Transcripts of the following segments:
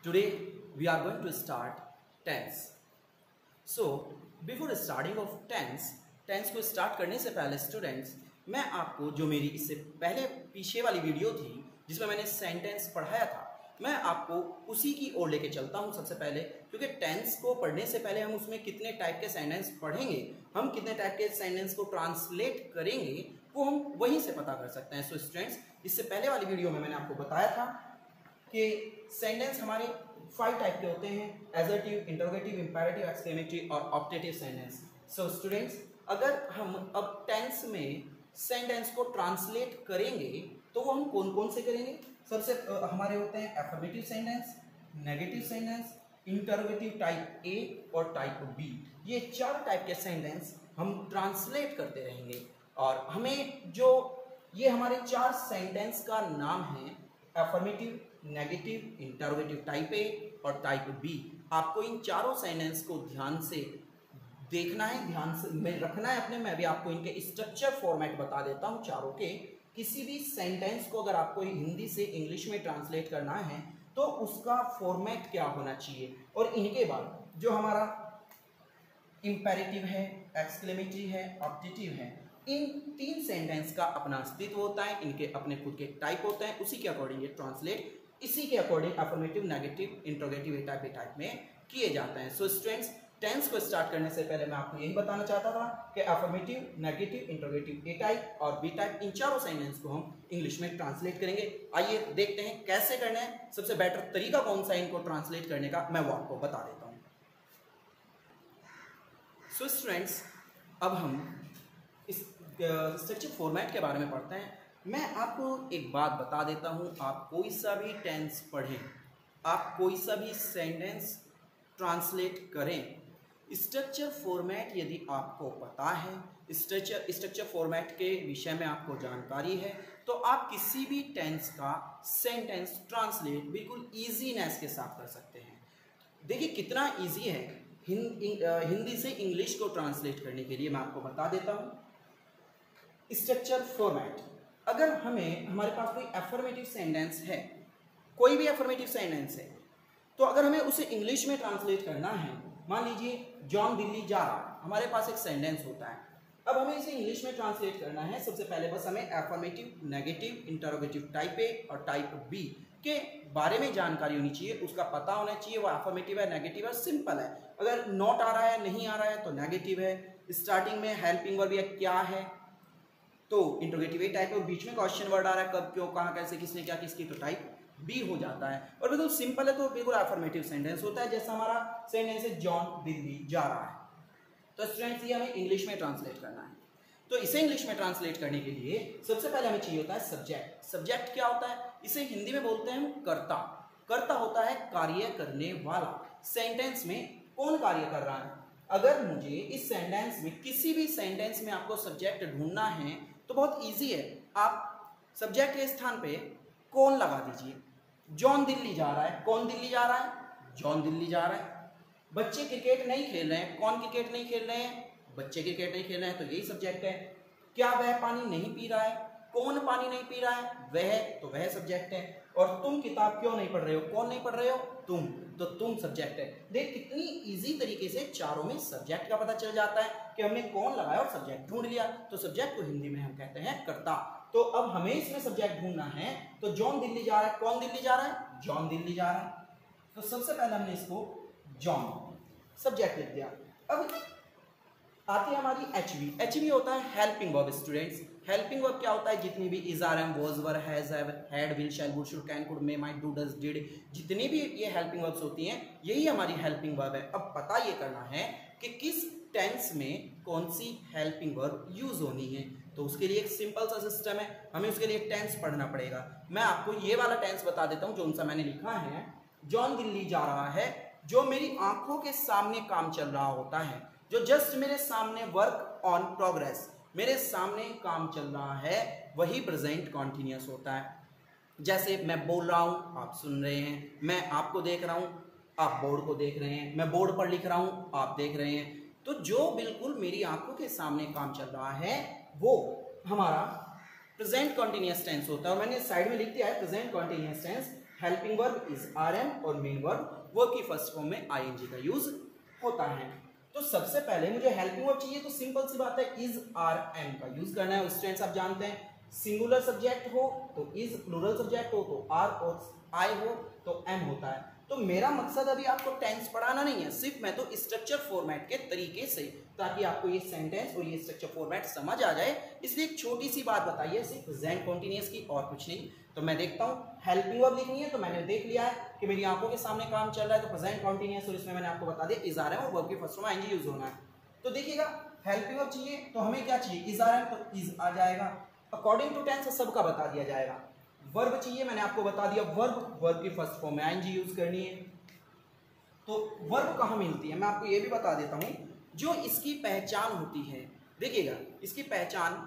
Today we are going to start tense. So before starting of tense को start करने से पहले students, मैं आपको जो मेरी इससे पहले पीछे वाली वीडियो थी जिसमें मैंने सेंटेंस पढ़ाया था, मैं आपको उसी की ओर लेके चलता हूं सबसे पहले, क्योंकि टेंस को पढ़ने से पहले हम उसमें कितने टाइप के सेंटेंस पढ़ेंगे, हम कितने टाइप के सेंटेंस को ट्रांसलेट करेंगे, वो हम वहीं से पता कर सकते हैं। सो स्टूडेंट्स, इससे पहले वाली वीडियो में मैंने आपको बताया था कि सेंटेंस हमारे 5 टाइप के होते हैं: एजर्टिव, इंटरोगेटिव, इंपेरेटिव, एक्सक्लेमेटरी और ऑप्टेटिव सेंटेंस। सो स्टूडेंट्स, अगर हम अब टेंस में सेंटेंस को ट्रांसलेट करेंगे तो वो हम कौन कौन से करेंगे? सबसे हमारे होते हैं affirmative sentence, negative sentence, interrogative type A और टाइप बी। ये 4 टाइप के सेंटेंस हम ट्रांसलेट करते रहेंगे और हमें जो ये हमारे 4 सेंटेंस का नाम है affirmative, negative, interrogative type A और टाइप बी। आपको इन चारों सेंटेंस को ध्यान से देखना है, ध्यान से में रखना है अपने। मैं भी आपको इनके स्ट्रक्चर फॉर्मेट बता देता हूं चारों के। किसी भी सेंटेंस को अगर आपको हिंदी से इंग्लिश में ट्रांसलेट करना है तो उसका फॉर्मेट क्या होना चाहिए, और इनके बाद जो हमारा इंपेरेटिव है, एक्सक्लेमेटरी है, ऑप्टेटिव है, इन 3 सेंटेंस का अपना अस्तित्व होता है, इनके अपने खुद के टाइप होते हैं, उसी के अकॉर्डिंग ये ट्रांसलेट इसी के अकॉर्डिंग अफर्मेटिव, नेगेटिव, इंटरोगेटिव ए टाइप में किए जाते हैं। सो स्टूडेंट्स, टेंस को स्टार्ट करने से पहले मैं आपको यही बताना चाहता था कि अफर्मेटिव, नेगेटिव, इंटरोगेटिव ए टाइप और बी टाइप, इन चारों सेंटेंस को हम इंग्लिश में ट्रांसलेट करेंगे। आइए देखते हैं कैसे करना है। सबसे बेटर तरीका कौन सा है इनको ट्रांसलेट करने का, मैं वो आपको बता देता हूँ। सो स्टूडेंट्स, अब हम इस स्ट्रक्चर फॉर्मेट के बारे में पढ़ते हैं। मैं आपको एक बात बता देता हूँ, आप कोई सा भी टेंस पढ़ें, आप कोई सा भी सेंटेंस ट्रांसलेट करें, स्ट्रक्चर फॉर्मेट यदि आपको पता है, स्ट्रक्चर फॉर्मेट के विषय में आपको जानकारी है, तो आप किसी भी टेंस का सेंटेंस ट्रांसलेट बिल्कुल ईजीनेस के साथ कर सकते हैं। देखिए कितना ईजी है हिंदी से इंग्लिश को ट्रांसलेट करने के लिए। मैं आपको बता देता हूँ स्ट्रक्चर फॉर्मेट। अगर हमारे पास कोई एफर्मेटिव सेंटेंस है, कोई भी एफर्मेटिव सेंटेंस है, तो अगर हमें उसे इंग्लिश में ट्रांसलेट करना है, मान लीजिए जॉन दिल्ली जा रहा है, हमारे पास एक सेंटेंस होता है। अब हमें इसे इंग्लिश में ट्रांसलेट करना है, सबसे पहले बस हमें affirmative, negative, interrogative type A और टाइप बी के बारे में जानकारी होनी चाहिए, उसका पता होना चाहिए वो एफर्मेटिव है, नेगेटिव है, सिंपल है। अगर नॉट आ रहा है, नहीं आ रहा है तो नेगेटिव है। स्टार्टिंग में हेल्पिंग वर्ब या क्या है तो इंटरोगेटिव ए टाइप है, बीच में क्वेश्चन वर्ड आ रहा है, कब, क्यों, कहाँ, कैसे, किसने, क्या, किसकी, तो टाइप बी हो जाता है। और बिल्कुल सिंपल है तो बिल्कुल अफर्मेटिव सेंटेंस होता है। जैसा हमारा सेंटेंस है जॉन दिल्ली जा रहा है, तो स्टूडेंट्स ये हमें इंग्लिश में ट्रांसलेट करना है। तो इसे इंग्लिश में ट्रांसलेट करने के लिए सबसे पहले हमें चाहिए होता है सब्जेक्ट। सब्जेक्ट क्या होता है? इसे हिंदी में बोलते हैं हम कर्ता। कर्ता होता है कार्य करने वाला। सेंटेंस में कौन कार्य कर रहा है? अगर मुझे इस सेंटेंस में, किसी भी सेंटेंस में आपको सब्जेक्ट ढूंढना है तो बहुत ईजी है। आप सब्जेक्ट के स्थान पे कौन लगा दीजिए। जॉन दिल्ली जा रहा है, कौन दिल्ली जा रहा है? जॉन दिल्ली जा रहा है। बच्चे क्रिकेट नहीं खेल रहे हैं, कौन क्रिकेट नहीं खेल रहे हैं? बच्चे क्रिकेट नहीं खेल रहे हैं, तो यही सब्जेक्ट है। क्या वह पानी नहीं पी रहा है? कौन पानी नहीं पी रहा है? वह, तो वह सब्जेक्ट है। और तुम किताब क्यों नहीं पढ़ रहे हो? कौन नहीं पढ़ रहे हो? तुम, तो तुम सब्जेक्ट है। देख कितनी इजी तरीके से चारों में सब्जेक्ट का पता चल जाता है कि हमने कौन लगाया और सब्जेक्ट ढूंढ लिया। तो सब्जेक्ट को हिंदी में हम कहते हैं कर्ता। तो अब हमें इसमें सब्जेक्ट ढूंढना है, तो जॉन दिल्ली जा रहा है, कौन दिल्ली जा रहा है? जॉन दिल्ली जा रहा है। तो सबसे पहले हमने इसको जॉन सब्जेक्ट लिख दिया। अब आती है हमारी एचवी। एचवी होता है helping verb. Students, helping verb क्या होता है? जितनी भी is, are, am, was, were, has, have, had, will, shall, would, should, can, could, may, might, do, does, did, जितनी भी ये हेल्पिंग वर्ब्स होती हैं, यही हमारी हेल्पिंग वर्ब है। अब पता ये करना है कि किस टेंस में कौन सी हेल्पिंग वर्ब यूज होनी है। तो उसके लिए एक सिंपल सा सिस्टम है, हमें उसके लिए टेंस पढ़ना पड़ेगा। मैं आपको ये वाला टेंस बता देता हूँ जो सा मैंने लिखा है। जॉन दिल्ली जा रहा है, जो मेरी आंखों के सामने काम चल रहा होता है, जो जस्ट मेरे सामने, वर्क ऑन प्रोग्रेस, मेरे सामने काम चल रहा है, वही प्रेजेंट कॉन्टिन्यूअस होता है। जैसे मैं बोल रहा हूँ, आप सुन रहे हैं, मैं आपको देख रहा हूँ, आप बोर्ड को देख रहे हैं, मैं बोर्ड पर लिख रहा हूँ, आप देख रहे हैं। तो जो बिल्कुल मेरी आंखों के सामने काम चल रहा है वो हमारा प्रेजेंट कॉन्टिन्यूअस टेंस होता है। और मैंने साइड में लिख दिया है present continuous tense helping verb is are am और मेन वर्ब वर्ब की फर्स्ट फॉर्म में आईएनजी का यूज होता है। तो सबसे पहले मुझे हेल्पिंग वर्ब चाहिए, तो सिंपल सी बात है इज आर एम का यूज करना है। स्टूडेंट्स आप जानते हैं सिंगुलर सब्जेक्ट हो तो इज, प्लूरल सब्जेक्ट हो तो आर और आई हो तो एम होता है। तो मेरा मकसद अभी आपको टेंस पढ़ाना नहीं है, सिर्फ मैं तो स्ट्रक्चर फॉर्मेट के तरीके से, ताकि आपको ये सेंटेंस और ये स्ट्रक्चर फॉर्मेट समझ आ जाए, इसलिए एक छोटी सी बात बताइए सिर्फ प्रेजेंट कंटीन्यूअस की और कुछ नहीं। तो मैं देखता हूँ हेल्पिंग वर्ब लिखनी है, तो मैंने देख लिया है कि मेरी आंखों के सामने काम चल रहा है, तो प्रेजेंट कंटीन्यूअस और इसमें मैंने आपको बता दिया इज आर एम और वर्ब के फर्स्ट फॉर्म में आईएनजी यूज होना है। तो देखिएगा हेल्पिंग वर्ब चाहिए तो हमें क्या चाहिए, इज आर एम तो इज आ जाएगा, अकॉर्डिंग टू टेंस सबका बता दिया जाएगा। वर्ब चाहिए, मैंने आपको बता दिया वर्ब की फर्स्ट फॉर्म में आईएनजी यूज करनी है। तो वर्ब कहाँ मिलती है मैं आपको ये भी बता देता हूँ, जो इसकी पहचान होती है। देखिएगा इसकी पहचान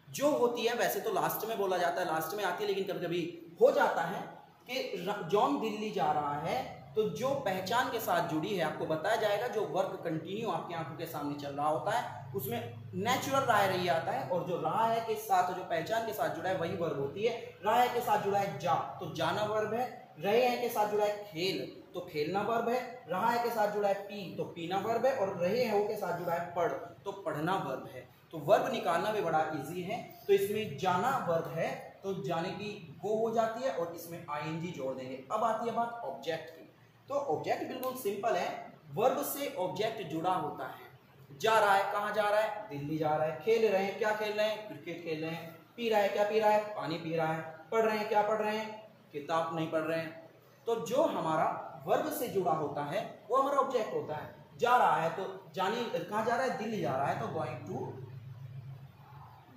जो होती है, वैसे तो लास्ट में बोला जाता है, लास्ट में आती है, लेकिन कभी कभी हो जाता है कि जॉन दिल्ली जा रहा है, तो जो पहचान के साथ जुड़ी है आपको बताया जाएगा, जो वर्क कंटिन्यू आपकी आंखों के सामने चल रहा होता है उसमें नेचुरल राय रही आता है, और जो राह है के साथ, जो पहचान के साथ जुड़ा है वही वर्ब होती है। राह के साथ जुड़ा है जा, तो जाना वर्ब है। रहे हैं के साथ जुड़ा है खेल, तो खेलना वर्ब है। रहा है के साथ जुड़ा है पी, तो पीना वर्ब है। और रहे हैं के साथ जुड़ा है पढ़, तो पढ़ना वर्ब है। तो वर्ब निकालना भी बड़ा इजी है। तो इसमें जाना वर्ब है तो जाने की गो हो जाती है और इसमें आईएनजी जोड़ देंगे। अब आती है बात ऑब्जेक्ट की। तो ऑब्जेक्ट बिल्कुल सिंपल है, वर्ब से ऑब्जेक्ट जुड़ा होता है। जा रहा है, कहाँ जा रहा है, दिल्ली जा रहा है। खेल रहे हैं, क्या खेल रहे हैं, क्रिकेट खेल रहे हैं। पी रहा है, क्या पी रहा है, पानी पी रहा है। पढ़ रहे हैं, क्या पढ़ रहे हैं, किताब नहीं पढ़ रहे हैं। तो जो हमारा वर्ब से जुड़ा होता है वो हमारा ऑब्जेक्ट होता है। जा रहा है तो जाने, कहाँ जा रहा है, दिल्ली जा रहा है, तो गोइंग टू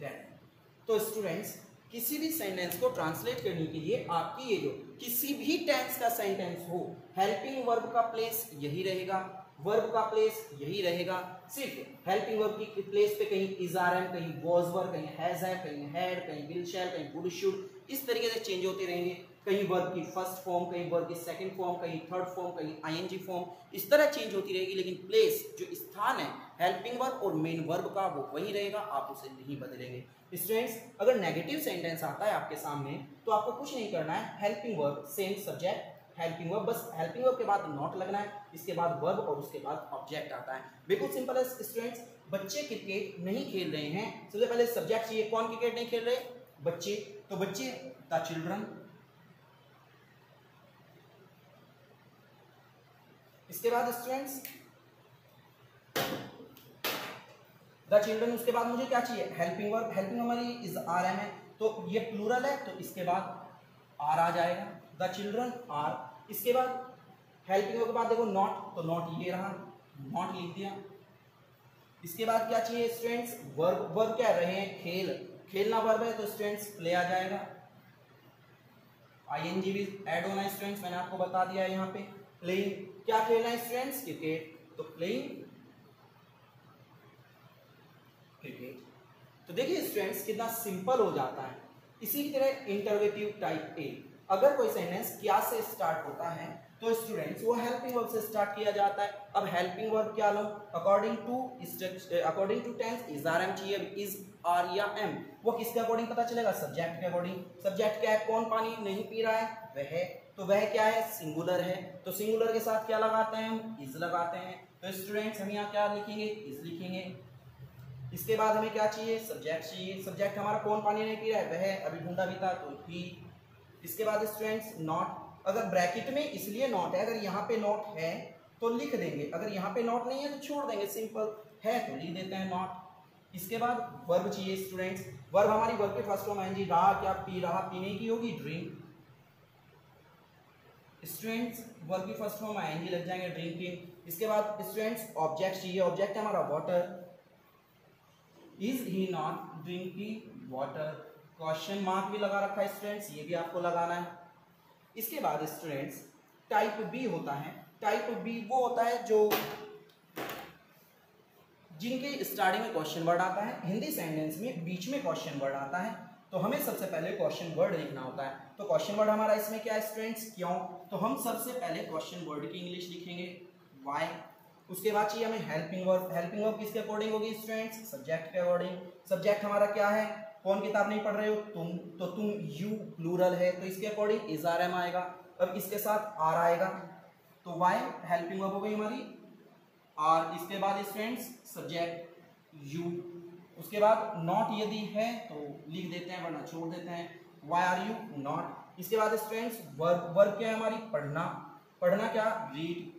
दिल्ली। तो स्टूडेंट्स किसी भी सेंटेंस को ट्रांसलेट करने के लिए आपकी ये जो किसी भी टेंस का सेंटेंस हो, हेल्पिंग वर्ब का प्लेस यही रहेगा, वर्ब का प्लेस यही रहेगा। सिर्फ हेल्पिंग वर्ब की प्लेस पे कहीं इज आर एम, कहीं वॉज वर, कहीं हैज है, कहीं हैड, कहीं विल शैल, कहीं वुड शुड, इस तरीके से चेंज होते रहेंगे। कहीं वर्ब की फर्स्ट फॉर्म, कहीं वर्ब की सेकंड फॉर्म, कहीं थर्ड फॉर्म, कहीं आईएनजी फॉर्म, इस तरह चेंज होती रहेगी। लेकिन प्लेस जो स्थान है हेल्पिंग वर्ब और मेन वर्ब का वो वही रहेगा, आप उसे नहीं बदलेंगे। स्टूडेंट्स अगर नेगेटिव सेंटेंस आता है आपके सामने तो आपको कुछ नहीं करना है, helping verb same subject helping verb, बस हेल्पिंग वर्ब के बाद नॉट लगना है, इसके बाद वर्ब और उसके बाद ऑब्जेक्ट आता है। बिल्कुल सिंपल है स्टूडेंट्स। बच्चे क्रिकेट नहीं खेल रहे हैं, सबसे पहले सब्जेक्ट चाहिए, कौन क्रिकेट नहीं खेल रहे, बच्चे। तो बच्चे द चिल्ड्रन, इसके बाद स्टूडेंट्स द चिल्ड्रन, उसके बाद मुझे क्या चाहिए, हेल्पिंग वर्ब। हेल्पिंग हमारी इज आर एम है, तो ये प्लूरल है तो इसके बाद आर आ जाएगा, द चिल्ड्रन आर। इसके बाद हेल्पिंग वर्ब के बाद देखो नॉट, तो नॉट ये रहा, नॉट लिख दिया। इसके बाद क्या चाहिए स्टूडेंट्स, वर्ब। वर्ब क्या रहे हैं, खेल, खेलना वर्ब है तो स्टूडेंट्स प्ले आ जाएगा। आईएनजी भी ऐड होना है स्टूडेंट्स, मैंने आपको बता दिया है यहाँ पे। प्लेइंग, क्या खेलना है स्टूडेंट्स, क्रिकेट, तो प्लेइंग क्रिकेट। तो देखिए स्टूडेंट्स कितना सिंपल हो जाता है। इसी की तरह इंटरोगेटिव टाइप ए, अगर कोई सेंटेंस क्या से स्टार्ट होता है तो स्टूडेंट्स वो हेल्पिंग वर्ब से स्टार्ट किया जाता है। अब हेल्पिंग वर्ब क्या लो, according to tense is are am चाहिए। इज आर या एम वो किसके अकॉर्डिंग पता चलेगा, सब्जेक्ट के अकॉर्डिंग। सब्जेक्ट क्या है, कौन पानी नहीं पी रहा है, वह। तो वह क्या है, सिंगुलर है, तो सिंगुलर के साथ क्या लगाते हैं हम, इज लगाते हैं। तो स्टूडेंट्स हम यहाँ क्या लिखेंगे, इज लिखेंगे। इसके बाद हमें क्या चाहिए, सब्जेक्ट चाहिए। सब्जेक्ट हमारा कौन पानी नहीं पी रहा है, वह, अभी ढूंढा भी था तो ही। इसके बाद स्टूडेंट्स नॉट, अगर ब्रैकेट में इसलिए नॉट है, अगर यहाँ पे नॉट है तो लिख देंगे, अगर यहाँ पे नॉट नहीं है तो छोड़ देंगे, सिंपल है तो लिख देते हैं नॉट। इसके बाद वर्ब चाहिए स्टूडेंट्स। वर्ब हमारी वर्ब के फर्स्ट फॉर्म आएंगी, रहा क्या, पी रहा, पीने की होगी ड्रिंक। स्टूडेंट्स वर्ब की फर्स्ट फॉर्म आएंगी, लग जाएंगे ड्रिंकिंग। इसके बाद स्टूडेंट्स ऑब्जेक्ट चाहिए। ऑब्जेक्ट है हमारा water, is he not drinking water. Question mark भी लगा रखा है स्टूडेंट्स, ये भी आपको लगाना है। इसके बाद स्टूडेंट्स टाइप बी होता है। टाइप बी वो होता है जो जिनके स्टार्टिंग में क्वेश्चन वर्ड आता है, हिंदी सेंटेंस में बीच में क्वेश्चन वर्ड आता है, तो हमें सबसे पहले क्वेश्चन वर्ड लिखना होता है। तो क्वेश्चन वर्ड हमारा इसमें क्या है स्टूडेंट्स, क्यों। तो हम सबसे पहले क्वेश्चन वर्ड की इंग्लिश लिखेंगे, व्हाई। उसके बाद चाहिए हमें हेल्पिंग वर्ब। हेल्पिंग वर्ब किसके अकॉर्डिंग होगी स्टूडेंट्स, सब्जेक्ट के अकॉर्डिंग। सब्जेक्ट हमारा क्या है, कौन किताब नहीं पढ़ रहे हो? तुम। तो तुम यू प्लूरल है तो इसके अकॉर्डिंग इज आर एम आएगा। अब इसके साथ आर आएगा तो वाई हेल्पिंग वर्ब हो गई हमारी आर। इसके बाद स्टूडेंट्स सब्जेक्ट यू। उसके बाद नॉट यदि है तो लिख देते हैं वरना छोड़ देते हैं, वाई आर यू नॉट। इसके बाद स्टूडेंट्स वर्ब। वर्ब क्या है हमारी? पढ़ना। पढ़ना क्या? रीड।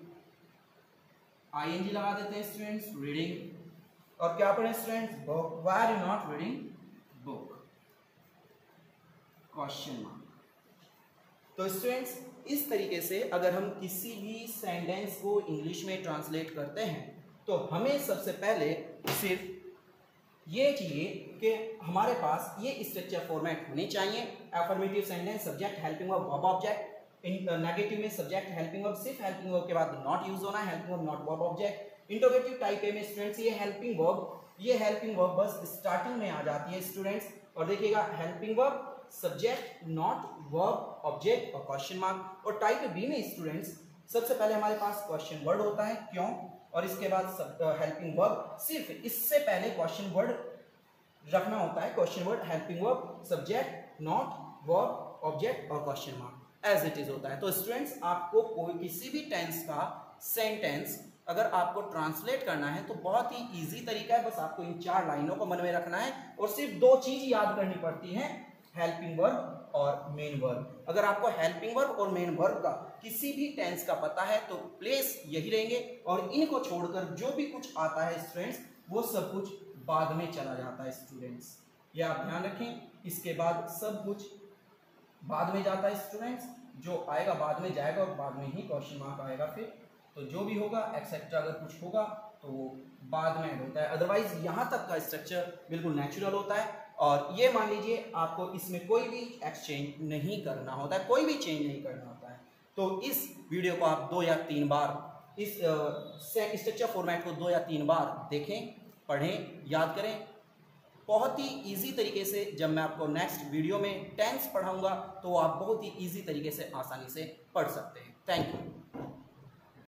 आईएनजी लगा देते हैं स्टूडेंट्स, रीडिंग। और क्या पढ़े students? Book. Why are you not reading book? Question mark. तो स्टूडेंट्स इस तरीके से अगर हम किसी भी सेंटेंस को इंग्लिश में ट्रांसलेट करते हैं तो हमें सबसे पहले सिर्फ ये चाहिए कि हमारे पास ये स्ट्रक्चर फॉर्मेट होने चाहिए। Affirmative sentence subject helping verb verb object. Negative में सब्जेक्ट हेल्पिंग वर्ब, सिर्फ हेल्पिंग वर्ब के बाद नॉट यूज होना है, helping verb not verb object. Interrogative type A में स्टूडेंट्स ये हेल्पिंग वर्ब बस स्टार्टिंग में आ जाती है स्टूडेंट्स। और देखिएगा helping verb subject not verb object और क्वेश्चन मार्क। और टाइप बी में स्टूडेंट्स सबसे पहले हमारे पास क्वेश्चन वर्ड होता है, क्यों? और इसके बाद हेल्पिंग वर्ब, सिर्फ इससे पहले क्वेश्चन वर्ड रखना होता है। Question word helping verb subject not verb object और question mark as it is होता है। तो स्टूडेंट्स आपको कोई किसी भी टेंस का सेंटेंस अगर आपको ट्रांसलेट करना है तो बहुत ही इजी तरीका है, बस आपको इन 4 लाइनों को मन में रखना है और सिर्फ 2 चीज याद करनी पड़ती है, हेल्पिंग वर्ब और मेन वर्ब। अगर आपको हेल्पिंग वर्ब और मेन वर्ब का किसी भी टेंस का पता है तो प्लेस यही रहेंगे और इनको छोड़कर जो भी कुछ आता है स्टूडेंट्स वो सब कुछ बाद में चला जाता है स्टूडेंट्स, ये आप ध्यान रखें। इसके बाद सब कुछ बाद में जाता है स्टूडेंट्स, जो आएगा बाद में जाएगा और बाद में ही क्वेश्चन मार्क आएगा फिर। तो जो भी होगा एक्सेट्रा अगर कुछ होगा तो वो बाद में ऐड होता है, अदरवाइज यहाँ तक का स्ट्रक्चर बिल्कुल नेचुरल होता है। और ये मान लीजिए आपको इसमें कोई भी एक्सचेंज नहीं करना होता है, कोई भी चेंज नहीं करना होता है। तो इस वीडियो को आप 2 या 3 बार इस स्ट्रक्चर फॉर्मेट को 2 या 3 बार देखें, पढ़ें, याद करें। बहुत ही इजी तरीके से जब मैं आपको नेक्स्ट वीडियो में टेंस पढ़ाऊंगा तो आप बहुत ही इजी तरीके से आसानी से पढ़ सकते हैं। Thank you.